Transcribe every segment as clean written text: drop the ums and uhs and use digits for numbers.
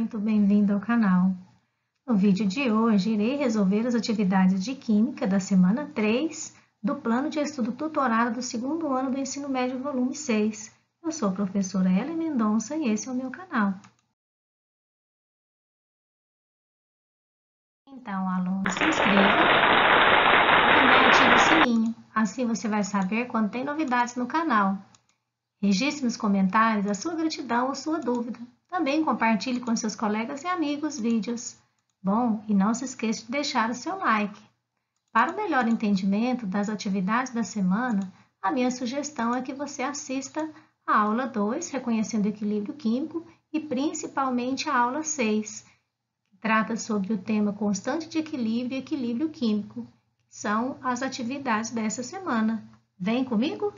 muito bem-vindo ao canal. No vídeo de hoje, irei resolver as atividades de Química da semana 3 do Plano de Estudo Tutorado do 2º ano do Ensino Médio, volume 6. Eu sou a professora Ellen Mendonça e esse é o meu canal. Então, aluno, se inscreva e também ative o sininho, assim você vai saber quando tem novidades no canal. Registre nos comentários a sua gratidão ou sua dúvida. Também compartilhe com seus colegas e amigos vídeos. Bom, e não se esqueça de deixar o seu like. Para o melhor entendimento das atividades da semana, a minha sugestão é que você assista a aula 2, Reconhecendo o Equilíbrio Químico, e principalmente a aula 6, que trata sobre o tema Constante de Equilíbrio e Equilíbrio Químico, que são as atividades dessa semana. Vem comigo?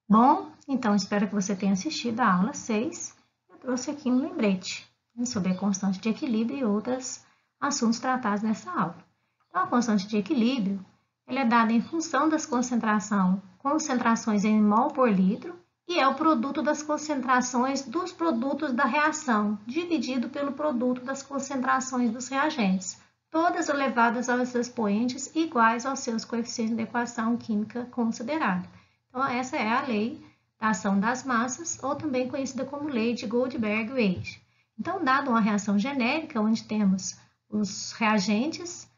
Bom, então espero que você tenha assistido a aula 6. Eu trouxe aqui um lembrete sobre a constante de equilíbrio e outros assuntos tratados nessa aula. Então, a constante de equilíbrio ela é dada em função das concentrações em mol por litro e é o produto das concentrações dos produtos da reação, dividido pelo produto das concentrações dos reagentes, todas elevadas aos expoentes iguais aos seus coeficientes da equação química considerada. Então, essa é a lei da ação das massas, ou também conhecida como lei de Goldberg-Weiss. Então, dado uma reação genérica, onde temos os reagentes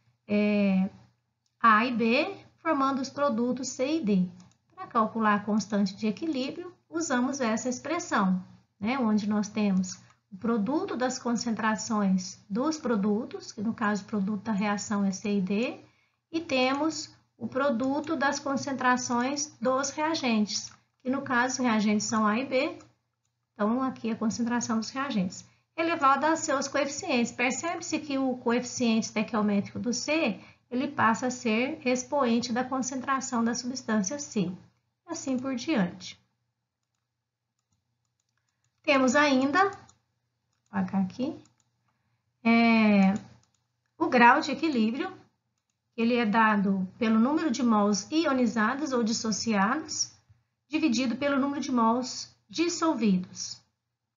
A e B, formando os produtos C e D. Para calcular a constante de equilíbrio, usamos essa expressão, onde nós temos o produto das concentrações dos produtos, que no caso o produto da reação é C e D, e temos o produto das concentrações dos reagentes, que no caso os reagentes são A e B, então aqui a concentração dos reagentes, elevada a seus coeficientes. Percebe-se que o coeficiente estequiométrico do C, ele passa a ser expoente da concentração da substância C, assim por diante. Temos ainda, vou apagar aqui, o grau de equilíbrio. Ele é dado pelo número de mols ionizados ou dissociados, dividido pelo número de mols dissolvidos.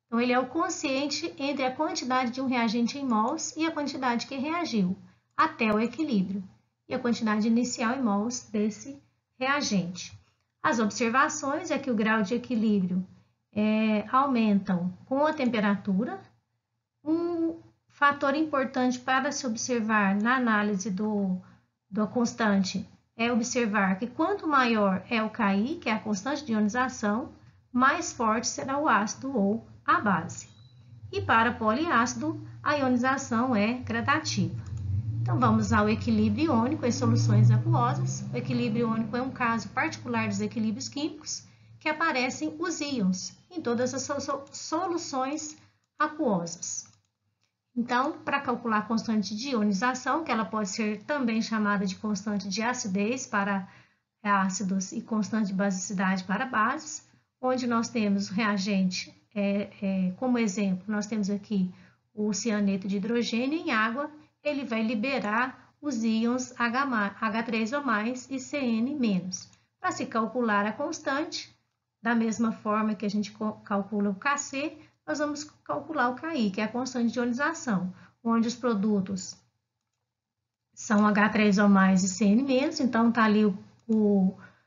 Então, ele é o quociente entre a quantidade de um reagente em mols e a quantidade que reagiu, até o equilíbrio, e a quantidade inicial em mols desse reagente. As observações é que o grau de equilíbrio aumentam com a temperatura. Um fator importante para se observar na análise da constante é observar que quanto maior é o Ki, que é a constante de ionização, mais forte será o ácido ou a base. E para poliácido, a ionização é gradativa. Então, vamos ao equilíbrio iônico em soluções aquosas. O equilíbrio iônico é um caso particular dos equilíbrios químicos que aparecem os íons em todas as soluções aquosas. Então, para calcular a constante de ionização, que ela pode ser também chamada de constante de acidez para ácidos e constante de basicidade para bases, onde nós temos o reagente, como exemplo, nós temos aqui o cianeto de hidrogênio em água, ele vai liberar os íons H3O+, e CN-. Para se calcular a constante, da mesma forma que a gente calcula o Kc, nós vamos calcular o Ki, que é a constante de ionização, onde os produtos são H3O+, e CN-, então está ali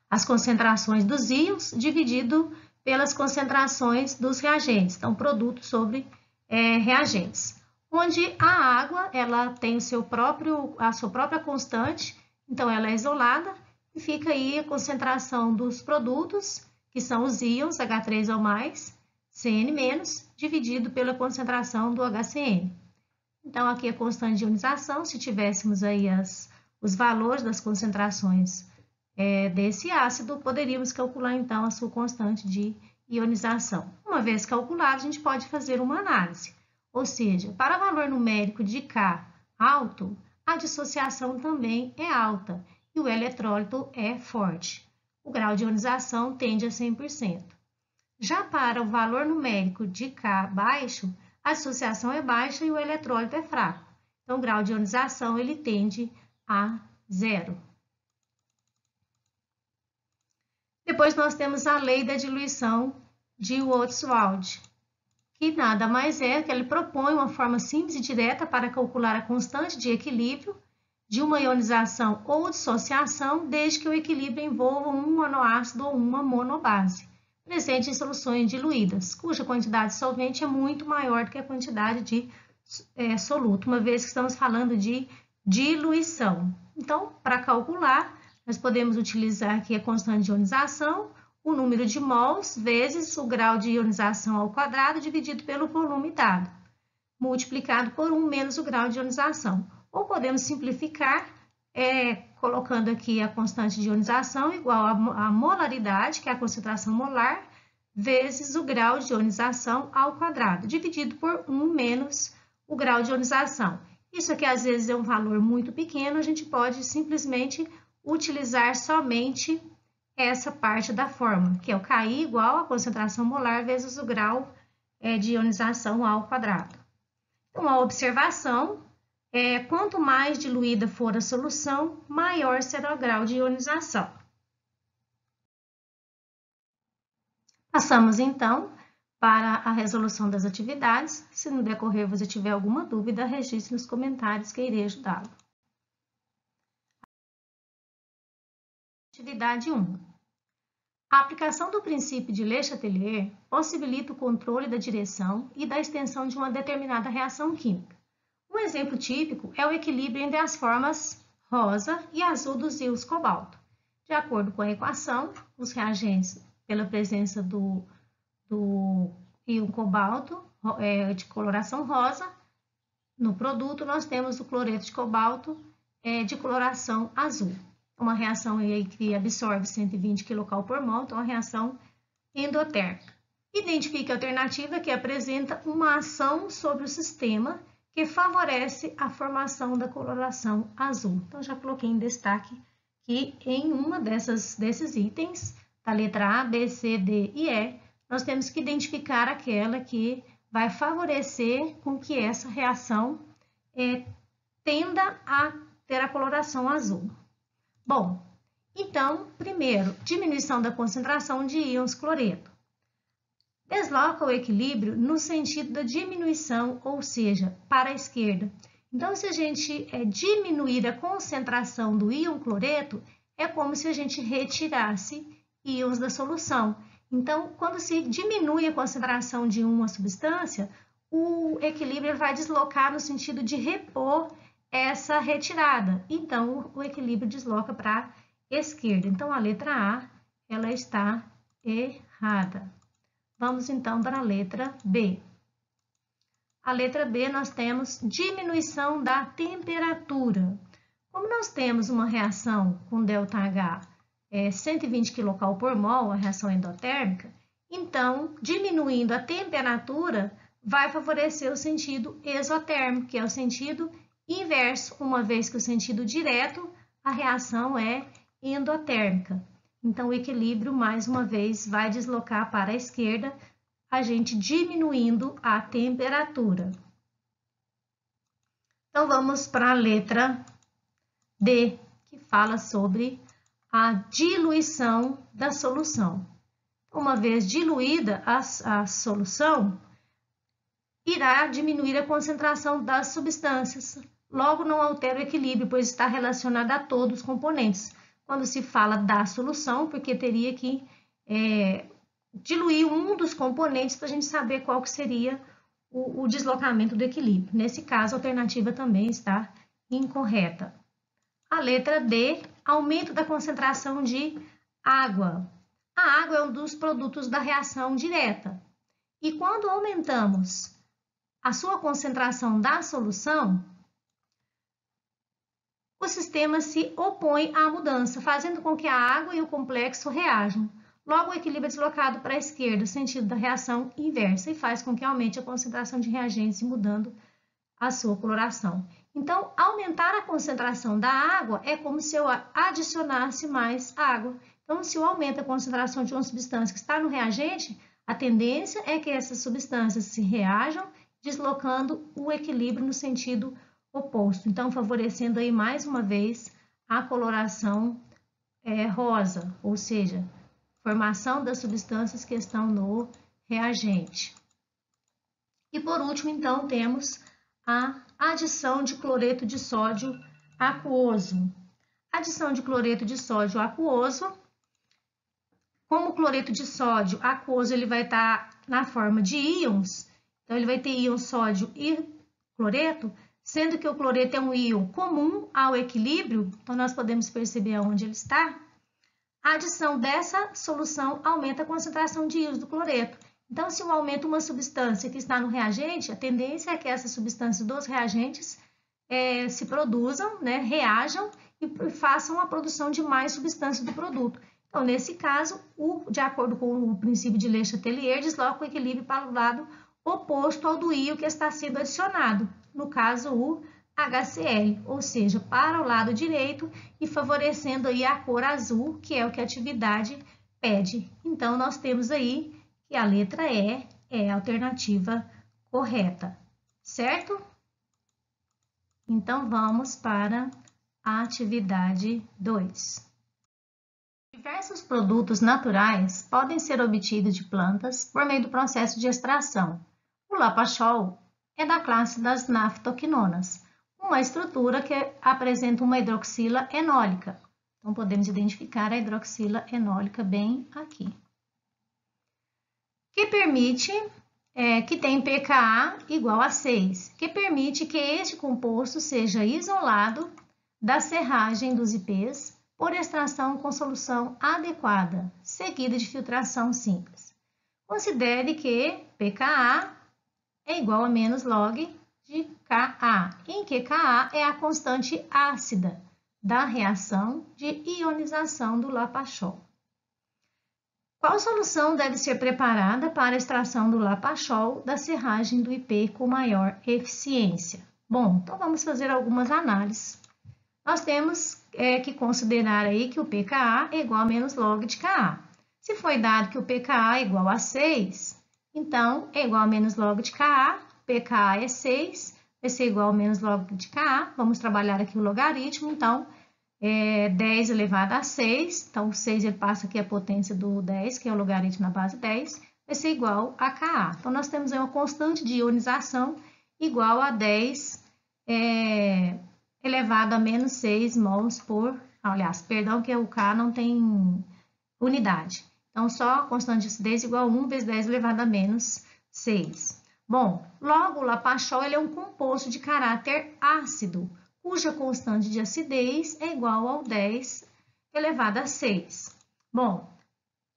as concentrações dos íons dividido pelas concentrações dos reagentes, então produto sobre reagentes. Onde a água ela tem a sua própria constante, então ela é isolada, e fica aí a concentração dos produtos, que são os íons H3O+, CN-, dividido pela concentração do HCN. Então, aqui a constante de ionização, se tivéssemos aí os valores das concentrações desse ácido, poderíamos calcular então a sua constante de ionização. Uma vez calculado, a gente pode fazer uma análise. Ou seja, para valor numérico de K alto, a dissociação também é alta e o eletrólito é forte. O grau de ionização tende a 100%. Já para o valor numérico de K baixo, a dissociação é baixa e o eletrólito é fraco. Então, o grau de ionização ele tende a 0. Depois, nós temos a lei da diluição de Ostwald. que nada mais é que ele propõe uma forma simples e direta para calcular a constante de equilíbrio de uma ionização ou dissociação, desde que o equilíbrio envolva um monoácido ou uma monobase, presente em soluções diluídas, cuja quantidade de solvente é muito maior do que a quantidade de soluto, uma vez que estamos falando de diluição. Então, para calcular, nós podemos utilizar aqui a constante de ionização, o número de mols vezes o grau de ionização ao quadrado dividido pelo volume dado, multiplicado por 1 menos o grau de ionização. Ou podemos simplificar, colocando aqui a constante de ionização igual à molaridade, que é a concentração molar, vezes o grau de ionização ao quadrado, dividido por 1 menos o grau de ionização. Isso aqui às vezes é um valor muito pequeno, a gente pode simplesmente utilizar somente essa parte da fórmula, que é o Ki igual a concentração molar vezes o grau de ionização ao quadrado. Então, a observação é quanto mais diluída for a solução, maior será o grau de ionização. Passamos, então, para a resolução das atividades. Se no decorrer você tiver alguma dúvida, registre nos comentários que irei ajudá-lo. Atividade 1. A aplicação do princípio de Le Chatelier possibilita o controle da direção e da extensão de uma determinada reação química. Um exemplo típico é o equilíbrio entre as formas rosa e azul dos íons cobalto. De acordo com a equação, os reagentes, pela presença do íon cobalto de coloração rosa, no produto nós temos o cloreto de cobalto de coloração azul. Uma reação aí que absorve 120 kcal por mol, então uma reação endotérmica. Identifique a alternativa que apresenta uma ação sobre o sistema que favorece a formação da coloração azul. Então, já coloquei em destaque que em uma desses itens, da letra A, B, C, D e E, nós temos que identificar aquela que vai favorecer com que essa reação tenda a ter a coloração azul. Bom, então, primeiro, diminuição da concentração de íons cloreto. Desloca o equilíbrio no sentido da diminuição, ou seja, para a esquerda. Então, se a gente diminuir a concentração do íon cloreto, é como se a gente retirasse íons da solução. Então, quando se diminui a concentração de uma substância, o equilíbrio vai deslocar no sentido de repor essa retirada. Então, o equilíbrio desloca para a esquerda. Então, a letra A, ela está errada. Vamos, então, para a letra B. A letra B, nós temos diminuição da temperatura. Como nós temos uma reação com ΔH 120 kcal por mol, a reação endotérmica, então, diminuindo a temperatura, vai favorecer o sentido exotérmico, que é o sentido inverso, uma vez que o sentido direto, a reação é endotérmica. Então, o equilíbrio, mais uma vez, vai deslocar para a esquerda, a gente diminuindo a temperatura. Então, vamos para a letra D, que fala sobre a diluição da solução. Uma vez diluída a solução, irá diminuir a concentração das substâncias. Logo, não altera o equilíbrio, pois está relacionada a todos os componentes. Quando se fala da solução, porque teria que diluir um dos componentes para a gente saber qual que seria o deslocamento do equilíbrio. Nesse caso, a alternativa também está incorreta. A letra D, aumento da concentração de água. A água é um dos produtos da reação direta. E quando aumentamos a sua concentração da solução, o sistema se opõe à mudança, fazendo com que a água e o complexo reajam. Logo, o equilíbrio é deslocado para a esquerda, no sentido da reação inversa, e faz com que aumente a concentração de reagentes, mudando a sua coloração. Então, aumentar a concentração da água é como se eu adicionasse mais água. Então, se eu aumento a concentração de uma substância que está no reagente, a tendência é que essas substâncias se reajam, deslocando o equilíbrio no sentido oposto. Então, favorecendo aí mais uma vez a coloração rosa, ou seja, formação das substâncias que estão no reagente. E por último, então, temos a adição de cloreto de sódio aquoso. Adição de cloreto de sódio aquoso. Como o cloreto de sódio aquoso ele vai estar na forma de íons, então ele vai ter íon sódio e cloreto, sendo que o cloreto é um íon comum ao equilíbrio, então nós podemos perceber onde ele está. A adição dessa solução aumenta a concentração de íons do cloreto. Então, se eu aumento uma substância que está no reagente, a tendência é que essas substâncias dos reagentes se produzam, né, reajam e façam a produção de mais substâncias do produto. Então, nesse caso, de acordo com o princípio de Le Chatelier, desloca o equilíbrio para o lado oposto ao do íon que está sendo adicionado, no caso o HCl, ou seja, para o lado direito e favorecendo aí a cor azul, que é o que a atividade pede. Então, nós temos aí que a letra E é a alternativa correta, certo? Então, vamos para a atividade 2. Diversos produtos naturais podem ser obtidos de plantas por meio do processo de extração. O lapachol é da classe das naftoquinonas, uma estrutura que apresenta uma hidroxila enólica. Então, podemos identificar a hidroxila enólica bem aqui. Que permite, que tem pKa igual a 6, que permite que este composto seja isolado da serragem dos IPs por extração com solução adequada, seguida de filtração simples. Considere que pKa é igual a menos log de Ka, em que Ka é a constante ácida da reação de ionização do lapachol. Qual solução deve ser preparada para a extração do lapachol da serragem do IP com maior eficiência? Bom, então vamos fazer algumas análises. Nós temos que considerar aí que o pKa é igual a menos log de Ka. Se foi dado que o pKa é igual a 6, então é igual a menos log de Ka, pKa é 6, vai ser igual a menos log de Ka. Vamos trabalhar aqui o logaritmo, então 10 elevado a 6, então o 6 ele passa aqui a potência do 10, que é o logaritmo na base 10, vai ser igual a Ka. Então, nós temos aí uma constante de ionização igual a 10 elevado a menos 6 mols por... Aliás, perdão que o K não tem unidade. Então, só a constante de acidez igual a 1 vezes 10 elevado a menos 6. Bom, logo o lapachol ele é um composto de caráter ácido, cuja constante de acidez é igual ao 10 elevado a 6. Bom,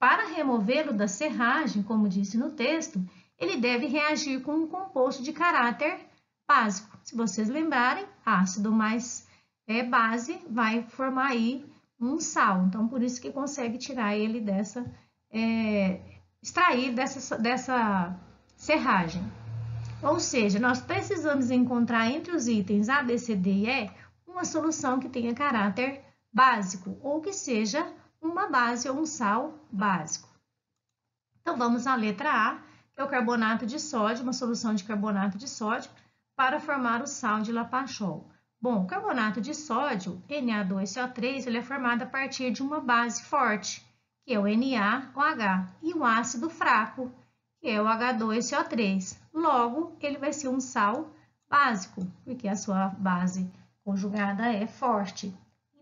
para removê-lo da serragem, como disse no texto, ele deve reagir com um composto de caráter básico. Se vocês lembrarem, ácido mais base vai formar aí um sal. Então, por isso que consegue tirar ele extrair dessa serragem. Ou seja, nós precisamos encontrar entre os itens A, B, C, D e E uma solução que tenha caráter básico ou que seja uma base ou um sal básico. Então, vamos à letra A, que é o carbonato de sódio, uma solução de carbonato de sódio para formar o sal de lapachol. Bom, o carbonato de sódio, Na2CO3, ele é formado a partir de uma base forte, que é o NaOH, e um ácido fraco, que é o H2CO3. Logo, ele vai ser um sal básico, porque a sua base conjugada é forte.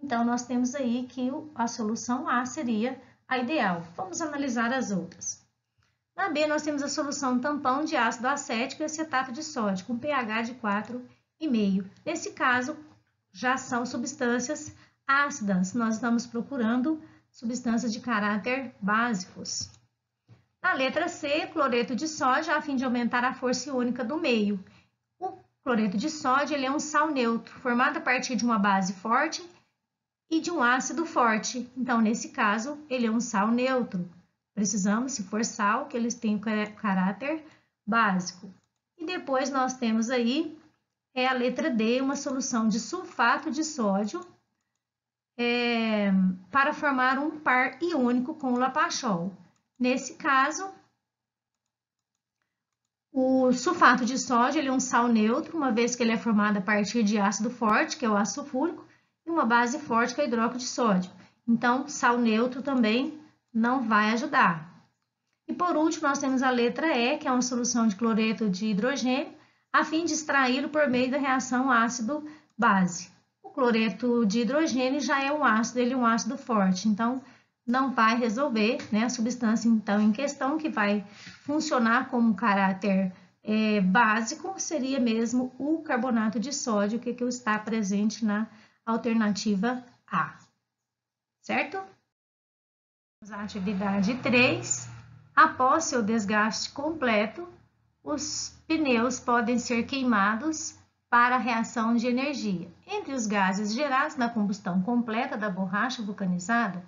Então, nós temos aí que a solução A seria a ideal. Vamos analisar as outras. Na B, nós temos a solução tampão de ácido acético e acetato de sódio, com pH de 4,5. Nesse caso, já são substâncias ácidas. Nós estamos procurando substâncias de caráter básicos. Na letra C, cloreto de sódio, a fim de aumentar a força iônica do meio. O cloreto de sódio ele é um sal neutro, formado a partir de uma base forte e de um ácido forte. Então, nesse caso, ele é um sal neutro. Precisamos, se for sal, que eles tenham caráter básico. E depois nós temos aí a letra D, uma solução de sulfato de sódio para formar um par iônico com o lapachol. Nesse caso, o sulfato de sódio ele é um sal neutro, uma vez que ele é formado a partir de ácido forte, que é o ácido sulfúrico, e uma base forte, que é o hidróxido de sódio. Então, sal neutro também não vai ajudar. E por último, nós temos a letra E, que é uma solução de cloreto de hidrogênio, a fim de extraí-lo por meio da reação ácido-base. O cloreto de hidrogênio já é um ácido, ele é um ácido forte, então não vai resolver, né? A substância então em questão que vai funcionar como caráter básico seria mesmo o carbonato de sódio, que está presente na alternativa A, certo? A atividade 3, após seu desgaste completo, os pneus podem ser queimados para a reação de energia. Entre os gases gerados na combustão completa da borracha vulcanizada,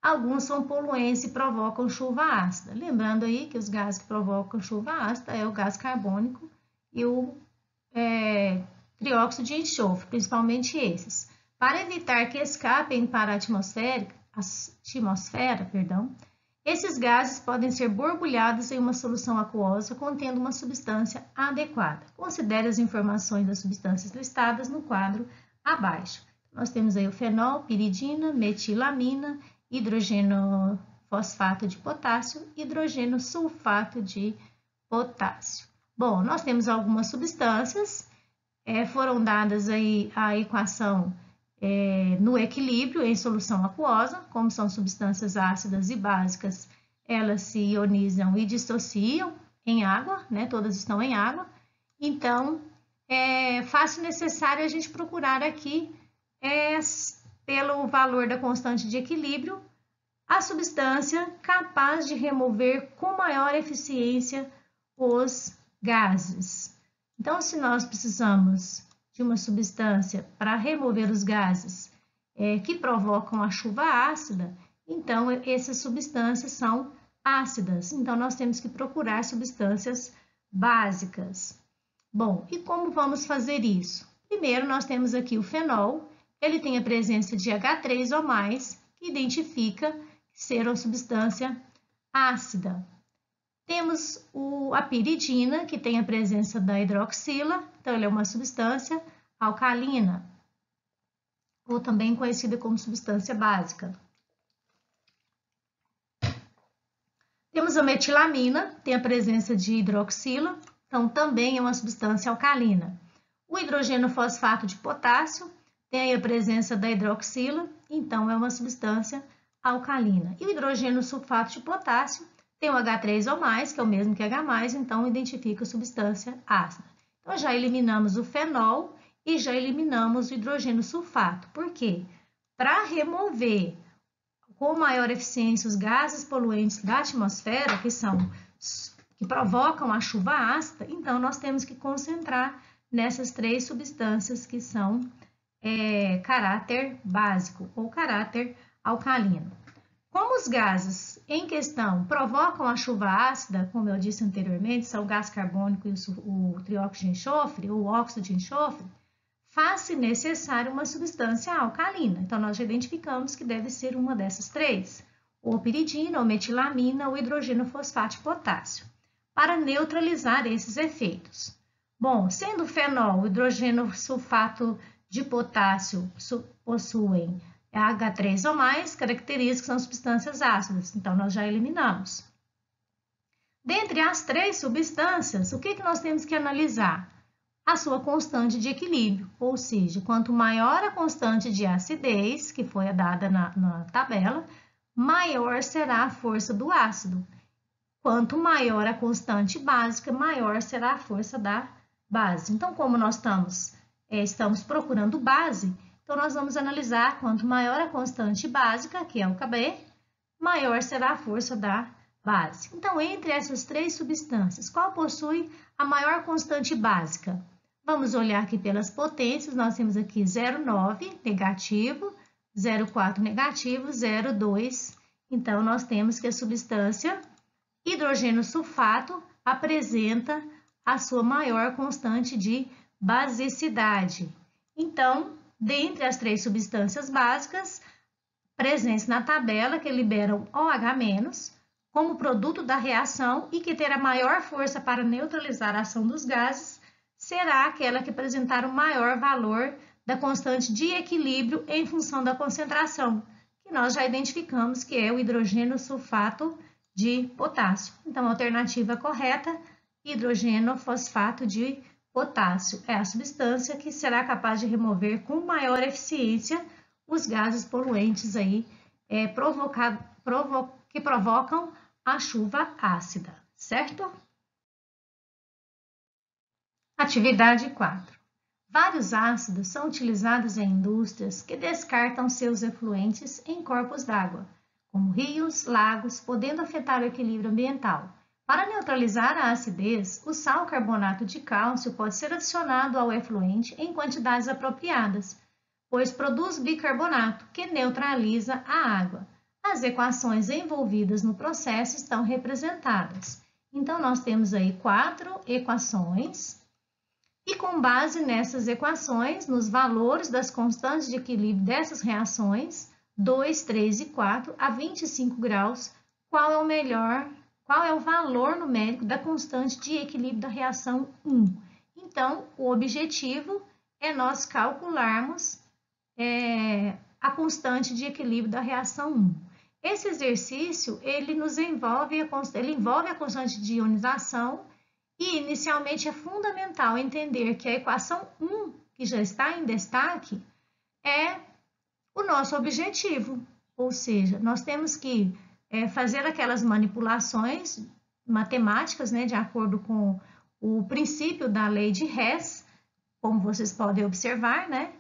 alguns são poluentes e provocam chuva ácida. Lembrando aí que os gases que provocam chuva ácida é o gás carbônico e o trióxido de enxofre, principalmente esses. Para evitar que escapem para a atmosfera, esses gases podem ser borbulhados em uma solução aquosa contendo uma substância adequada. Considere as informações das substâncias listadas no quadro abaixo. Nós temos aí o fenol, piridina, metilamina, hidrogênio fosfato de potássio, hidrogênio sulfato de potássio. Bom, nós temos algumas substâncias, foram dadas aí a equação no equilíbrio em solução aquosa, como são substâncias ácidas e básicas, elas se ionizam e dissociam em água, né? Todas estão em água. Então, é fácil necessário a gente procurar aqui, pelo valor da constante de equilíbrio, a substância capaz de remover com maior eficiência os gases. Então, se nós precisamos de uma substância para remover os gases que provocam a chuva ácida, então essas substâncias são ácidas. Então, nós temos que procurar substâncias básicas. Bom, e como vamos fazer isso? Primeiro, nós temos aqui o fenol, ele tem a presença de H3 ou mais, que identifica ser uma substância ácida. Temos a piridina, que tem a presença da hidroxila, então ele é uma substância alcalina, ou também conhecida como substância básica. Temos a metilamina, tem a presença de hidroxila, então também é uma substância alcalina. O hidrogênio fosfato de potássio tem a presença da hidroxila, então é uma substância alcalina. E o hidrogênio sulfato de potássio tem o H3 ou mais, que é o mesmo que H+, então identifica a substância ácida. Então, já eliminamos o fenol e já eliminamos o hidrogênio sulfato. Por quê? Para remover com maior eficiência os gases poluentes da atmosfera, que provocam a chuva ácida, então nós temos que concentrar nessas três substâncias que são caráter básico ou caráter alcalino. Como os gases em questão provocam a chuva ácida, como eu disse anteriormente, são o gás carbônico e o trióxido de enxofre, ou óxido de enxofre, faz-se necessário uma substância alcalina. Então, nós já identificamos que deve ser uma dessas três, ou piridina, ou metilamina, ou hidrogênio fosfato de potássio, para neutralizar esses efeitos. Bom, sendo o fenol, o hidrogênio sulfato de potássio possuem H3 ou mais, características que são substâncias ácidas, então nós já eliminamos. Dentre as três substâncias, o que nós temos que analisar? A sua constante de equilíbrio, ou seja, quanto maior a constante de acidez, que foi dada na tabela, maior será a força do ácido. Quanto maior a constante básica, maior será a força da base. Então, como nós estamos procurando base, então nós vamos analisar quanto maior a constante básica, que é o Kb, maior será a força da base. Então, entre essas três substâncias, qual possui a maior constante básica? Vamos olhar aqui pelas potências, nós temos aqui 0,9 negativo, 0,4 negativo, 0,2. Então, nós temos que a substância hidrogênio sulfato apresenta a sua maior constante de basicidade. Então, dentre as três substâncias básicas presentes na tabela que liberam OH-, como produto da reação e que terá maior força para neutralizar a ação dos gases, será aquela que apresentar o maior valor da constante de equilíbrio em função da concentração, que nós já identificamos que é o hidrogênio sulfato de potássio. Então, a alternativa correta, hidrogenofosfato de potássio, é a substância que será capaz de remover com maior eficiência os gases poluentes aí, que provocam a chuva ácida, certo? Atividade 4. Vários ácidos são utilizados em indústrias que descartam seus efluentes em corpos d'água, como rios, lagos, podendo afetar o equilíbrio ambiental. Para neutralizar a acidez, o sal carbonato de cálcio pode ser adicionado ao efluente em quantidades apropriadas, pois produz bicarbonato, que neutraliza a água. As equações envolvidas no processo estão representadas. Então, nós temos aí 4 equações. E com base nessas equações, nos valores das constantes de equilíbrio dessas reações, 2, 3 e 4, a 25 graus, qual é o valor numérico da constante de equilíbrio da reação 1? Então, o objetivo é nós calcularmos a constante de equilíbrio da reação 1. Esse exercício, ele envolve a constante de ionização e, inicialmente, é fundamental entender que a equação 1, que já está em destaque, é o nosso objetivo, ou seja, nós temos que fazer aquelas manipulações matemáticas, né, de acordo com o princípio da lei de Hess, como vocês podem observar, né,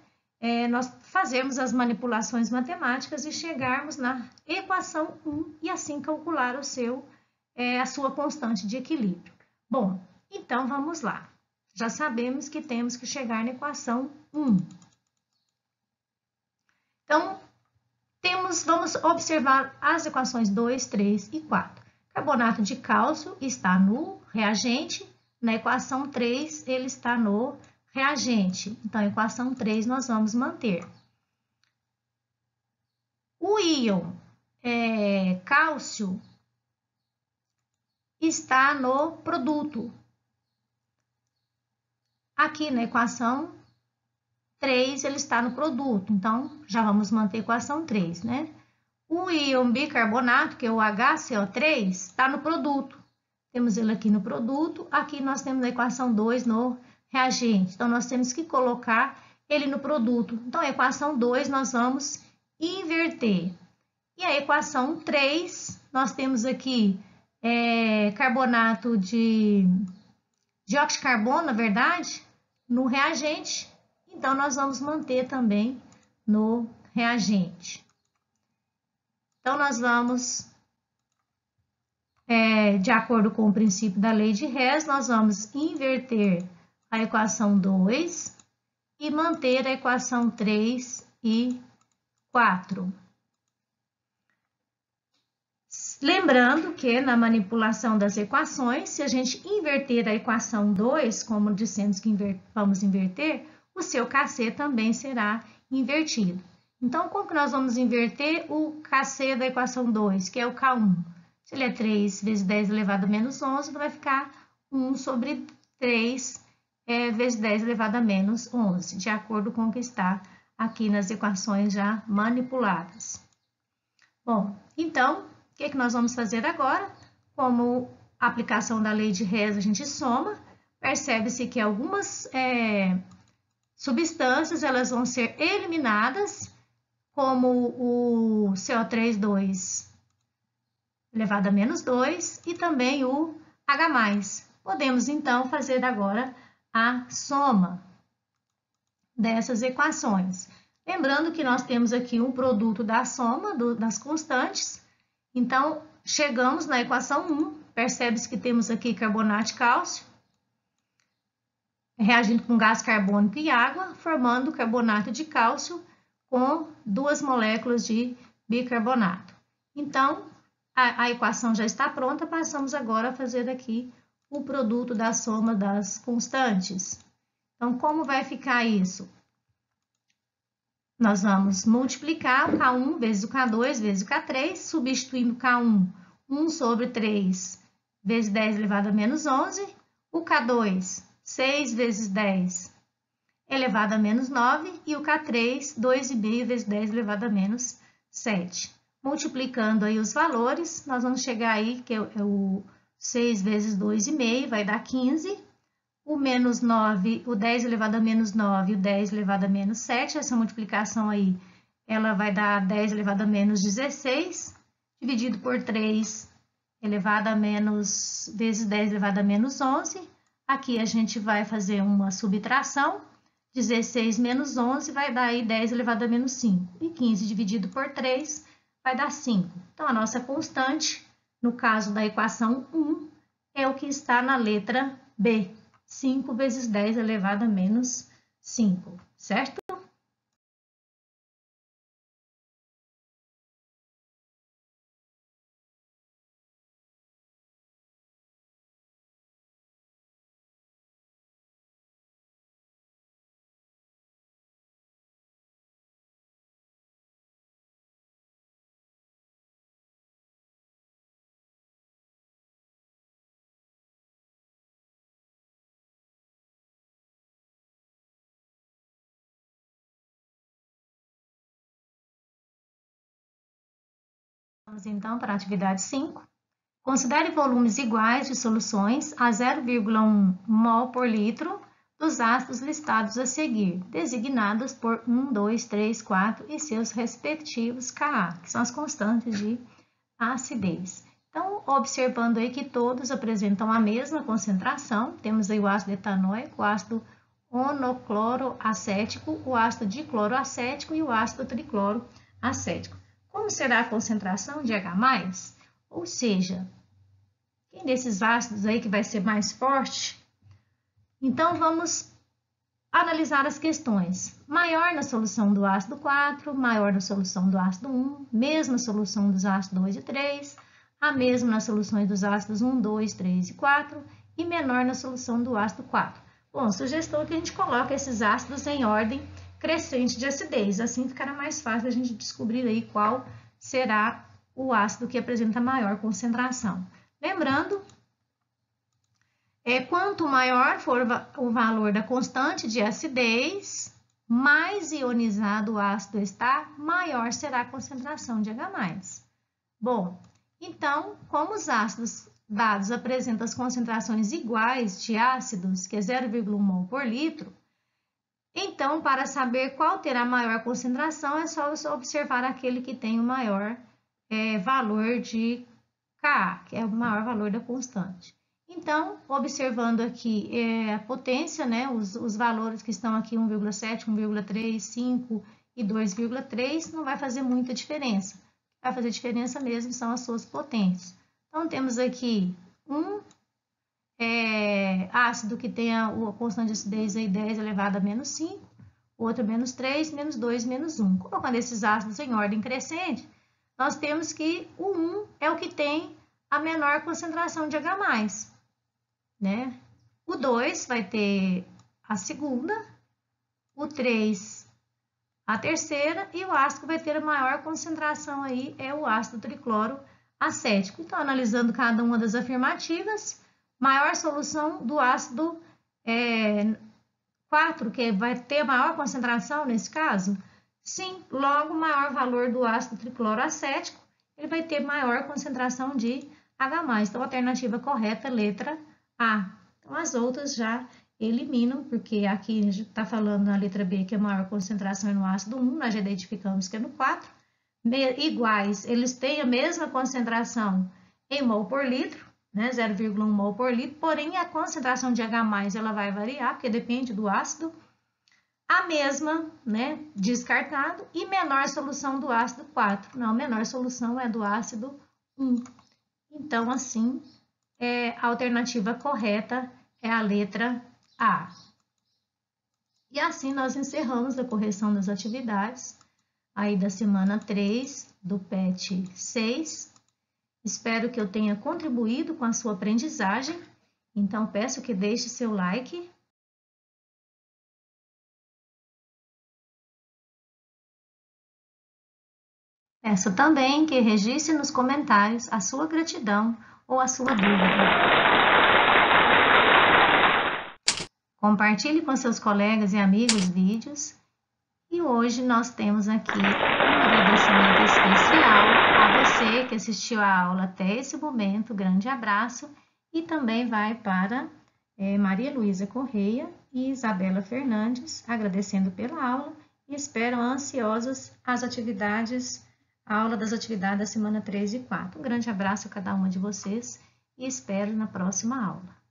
nós fazemos as manipulações matemáticas e chegarmos na equação 1 e assim calcular a sua constante de equilíbrio. Bom, então vamos lá. Já sabemos que temos que chegar na equação 1. Então, vamos observar as equações 2, 3 e 4. Carbonato de cálcio está no reagente, na equação 3 ele está no reagente. Então, a equação 3 nós vamos manter. O íon cálcio está no produto. Aqui na equação 3 ele está no produto, então já vamos manter a equação 3, né? O íon bicarbonato, que é o HCO3, está no produto. Temos ele aqui no produto, aqui nós temos a equação 2 no reagente. Então, nós temos que colocar ele no produto. Então, a equação 2 nós vamos inverter. E a equação 3, nós temos aqui carbonato de dióxido de carbono, na verdade, no reagente. Então, nós vamos manter também no reagente. Então, nós vamos, de acordo com o princípio da lei de Hess, nós vamos inverter a equação 2 e manter a equação 3 e 4. Lembrando que na manipulação das equações, se a gente inverter a equação 2, como dissemos que vamos inverter, o seu Kc também será invertido. Então, como que nós vamos inverter o Kc da equação 2, que é o K1? Se ele é 3 vezes 10 elevado a menos 11, vai ficar 1 sobre 3 vezes 10 elevado a menos 11, de acordo com o que está aqui nas equações já manipuladas. Bom, então, o que nós vamos fazer agora? Como a aplicação da lei de Hess a gente soma, percebe-se que algumas substâncias elas vão ser eliminadas, como o CO3 elevado a menos 2 e também o H+. Podemos, então, fazer agora a soma dessas equações. Lembrando que nós temos aqui um produto da soma das constantes. Então, chegamos na equação 1, percebe-se que temos aqui carbonato de cálcio, reagindo com gás carbônico e água, formando carbonato de cálcio com 2 moléculas de bicarbonato. Então, a equação já está pronta, passamos agora a fazer aqui o produto da soma das constantes. Então, como vai ficar isso? Nós vamos multiplicar o K1 vezes o K2 vezes o K3, substituindo o K1, 1 sobre 3 vezes 10 elevado a menos 11, o K2, 6 vezes 10 elevado a menos 9, e o K3, 2,5 vezes 10 elevado a menos 7. multiplicando aí os valores, nós vamos chegar aí, que é o 6 vezes 2,5, vai dar 15. O menos 9, o 10 elevado a menos 9 e o 10 elevado a menos 7, essa multiplicação aí, ela vai dar 10 elevado a menos 16, dividido por 3 elevado a menos, vezes 10 elevado a menos 11. Aqui a gente vai fazer uma subtração, 16 menos 11 vai dar aí 10 elevado a menos 5. E 15 dividido por 3 vai dar 5. Então, a nossa constante, no caso da equação 1, é o que está na letra B. 5 vezes 10 elevado a menos 5, certo? Vamos então para a atividade 5. Considere volumes iguais de soluções a 0,1 mol por litro dos ácidos listados a seguir, designados por 1, 2, 3, 4 e seus respectivos Ka, que são as constantes de acidez. Então, observando aí que todos apresentam a mesma concentração, temos aí o ácido etanóico, o ácido monocloroacético, o ácido dicloroacético e o ácido tricloroacético. Como será a concentração de H+? Ou seja, quem desses ácidos aí que vai ser mais forte? Então, vamos analisar as questões. Maior na solução do ácido 4, maior na solução do ácido 1, mesma solução dos ácidos 2 e 3, a mesma nas soluções dos ácidos 1, 2, 3 e 4 e menor na solução do ácido 4. Bom, sugestão é que a gente coloque esses ácidos em ordem crescente de acidez, assim ficará mais fácil a gente descobrir aí qual será o ácido que apresenta maior concentração. Lembrando, quanto maior for o valor da constante de acidez, mais ionizado o ácido está, maior será a concentração de H+. Bom, então, como os ácidos dados apresentam as concentrações iguais de ácidos, que é 0,1 mol por litro, então, para saber qual terá maior concentração, é só observar aquele que tem o maior valor de Ka, que é o maior valor da constante. Então, observando aqui a potência, né, os valores que estão aqui, 1,7, 1,3, 5 e 2,3, não vai fazer muita diferença. Vai fazer diferença mesmo são as suas potências. Então, temos aqui um ácido que tem a constante de acidez aí 10 elevado a menos 5, outro menos 3, menos 2, menos 1. Colocando esses ácidos em ordem crescente, nós temos que o 1 é o que tem a menor concentração de H+, né? O 2 vai ter a segunda, o 3 a terceira e o ácido que vai ter a maior concentração aí é o ácido tricloroacético. Então, analisando cada uma das afirmativas, maior solução do ácido 4, que vai ter a maior concentração nesse caso? Sim, logo, maior valor do ácido tricloroacético, ele vai ter maior concentração de H+. Então, a alternativa correta, letra A. Então, as outras já eliminam, porque aqui a gente está falando na letra B que a maior concentração é no ácido 1, nós já identificamos que é no 4. Iguais, eles têm a mesma concentração em mol por litro, né, 0,1 mol por litro, porém a concentração de H+, ela vai variar, porque depende do ácido. A mesma, né, descartado, e menor solução do ácido 4. Não, a menor solução é do ácido 1. Então, assim, a alternativa correta é a letra A. E assim nós encerramos a correção das atividades aí da semana 3 do PET 6. Espero que eu tenha contribuído com a sua aprendizagem. Então, peço que deixe seu like. Peço também que registre nos comentários a sua gratidão ou a sua dúvida. Compartilhe com seus colegas e amigos vídeos E hoje nós temos aqui um agradecimento especial a você que assistiu a aula até esse momento. Grande abraço. E também vai para Maria Luísa Correia e Isabela Fernandes, agradecendo pela aula e esperam ansiosos a aula das atividades da semana 3 e 4. Um grande abraço a cada uma de vocês e espero na próxima aula.